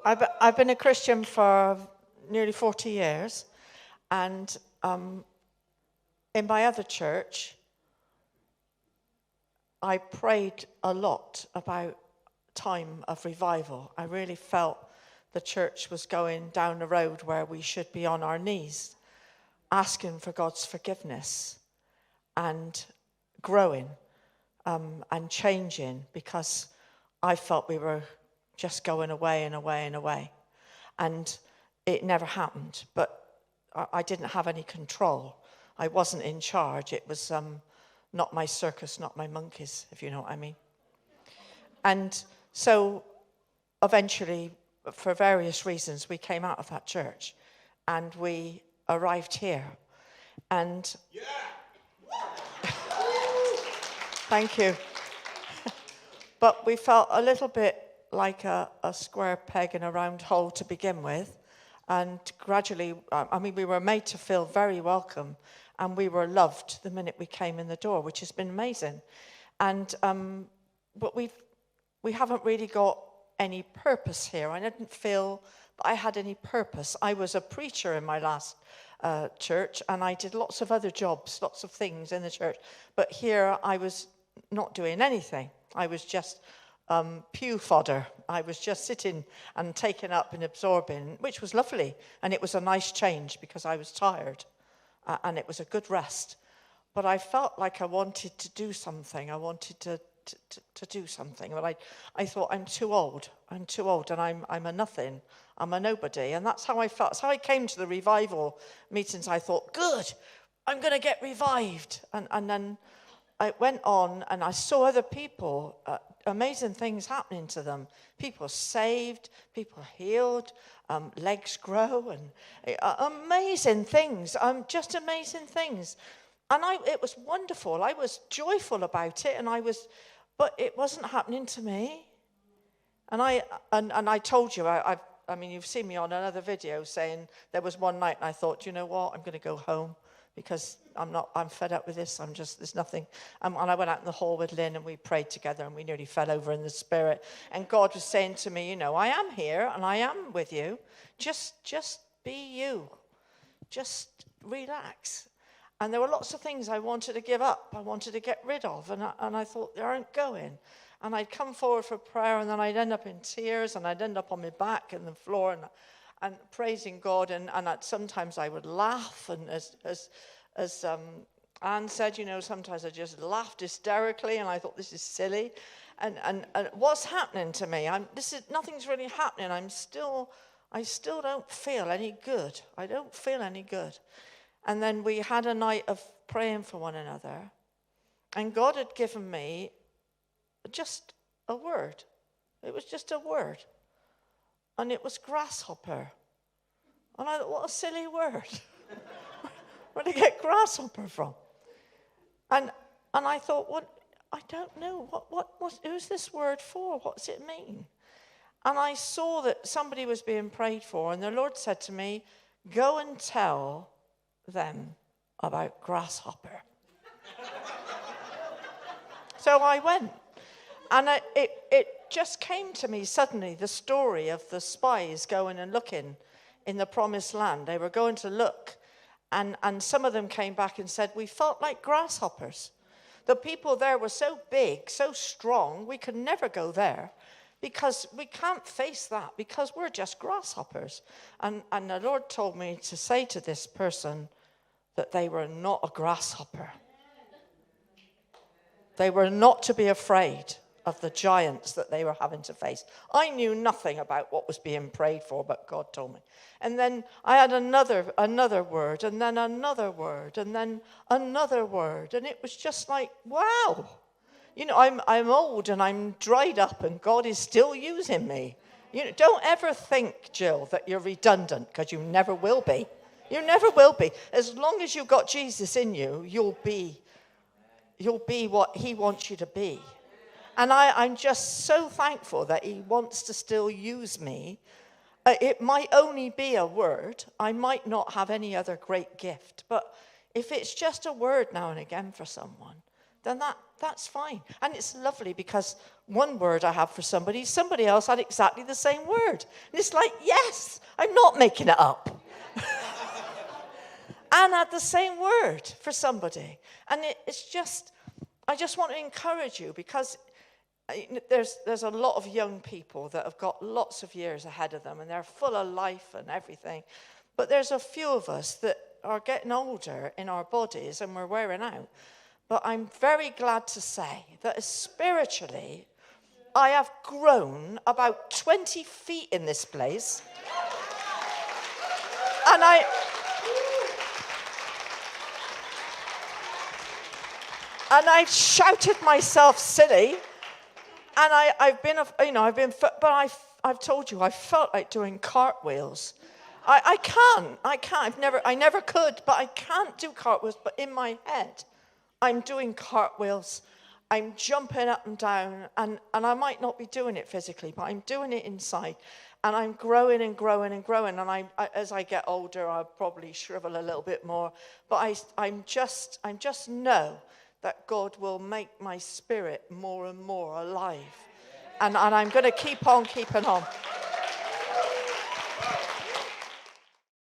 I've been a Christian for nearly 40 years, and in my other church, I prayed a lot about time of revival. I really felt the church was going down a road where we should be on our knees, asking for God's forgiveness and growing and changing, because I felt we were just going away and away and away. And it never happened, but I didn't have any control. I wasn't in charge. It was not my circus, not my monkeys, if you know what I mean. And so eventually, for various reasons, we came out of that church and we arrived here. And thank you. But we felt a little bit like a square peg in a round hole to begin with. And gradually, we were made to feel very welcome, and we were loved the minute we came in the door, which has been amazing. And but we haven't really got any purpose here. I didn't feel that I had any purpose. I was a preacher in my last church, and I did lots of other jobs, lots of things in the church. But here I was not doing anything. I was just pew fodder. I was just sitting and taking up and absorbing, which was lovely. And it was a nice change because I was tired, and it was a good rest. But I felt like I wanted to do something. I wanted to do something. But I thought, I'm too old, and I'm a nothing. I'm a nobody. And that's how I felt. That's how I came to the revival meetings. I thought, good, I'm going to get revived. And then I went on and I saw other people, amazing things happening to them. People saved, people healed, legs grow, and amazing things, just amazing things. And it was wonderful. I was joyful about it, but it wasn't happening to me. And I told you, I mean, you've seen me on another video saying there was one night and I thought, you know what, I'm going to go home because I'm fed up with this. There's nothing. And I went out in the hall with Lynn and we prayed together and we nearly fell over in the spirit. And God was saying to me, you know, I am here and I am with you. Just be you. Just relax. And there were lots of things I wanted to give up. I wanted to get rid of. And I thought, they aren't going. And I'd come forward for prayer and then I'd end up in tears and I'd end up on my back in the floor and praising God. And sometimes I would laugh. And as Anne said, you know, sometimes I just laughed hysterically. And I thought, this is silly. And what's happening to me? Nothing's really happening. I still don't feel any good. I don't feel any good. And then we had a night of praying for one another. And God had given me just a word. It was just a word. And it was grasshopper. And I thought, what a silly word. Where did I get grasshopper from? And I thought, what? I don't know. Who's this word for? What does it mean? And I saw that somebody was being prayed for. And the Lord said to me, go and tell them about grasshopper. So I went, and it just came to me suddenly, the story of the spies going and looking in the promised land. They were going to look, and some of them came back and said, we felt like grasshoppers. The people there were so big, so strong, we could never go there. Because we can't face that, because we're just grasshoppers. And the Lord told me to say to this person that they were not a grasshopper. They were not to be afraid of the giants that they were having to face. I knew nothing about what was being prayed for, but God told me. And then I had another word, and then another word, and then another word. And it was just like, wow. You know, I'm old and I'm dried up and God is still using me. You know, don't ever think, Jill, that you're redundant, because you never will be. You never will be. As long as you've got Jesus in you, you'll be what he wants you to be. And I'm just so thankful that he wants to still use me. It might only be a word. I might not have any other great gift. But if it's just a word now and again for someone, then that's fine. And it's lovely because one word I have for somebody else had exactly the same word. And it's like, yes, I'm not making it up. And had the same word for somebody. And it's just, I just want to encourage you, because there's a lot of young people that have got lots of years ahead of them and they're full of life and everything. But there's a few of us that are getting older in our bodies and we're wearing out. But I'm very glad to say that spiritually, I have grown about 20 feet in this place. And I've shouted myself silly. And I've told you, I felt like doing cartwheels. I can't. I never could, but I can't do cartwheels. But in my head, I'm doing cartwheels. I'm jumping up and down, and I might not be doing it physically, but I'm doing it inside. And I'm growing and growing and growing. And as I get older, I'll probably shrivel a little bit more. But I'm just know that God will make my spirit more and more alive. And I'm going to keep on keeping on.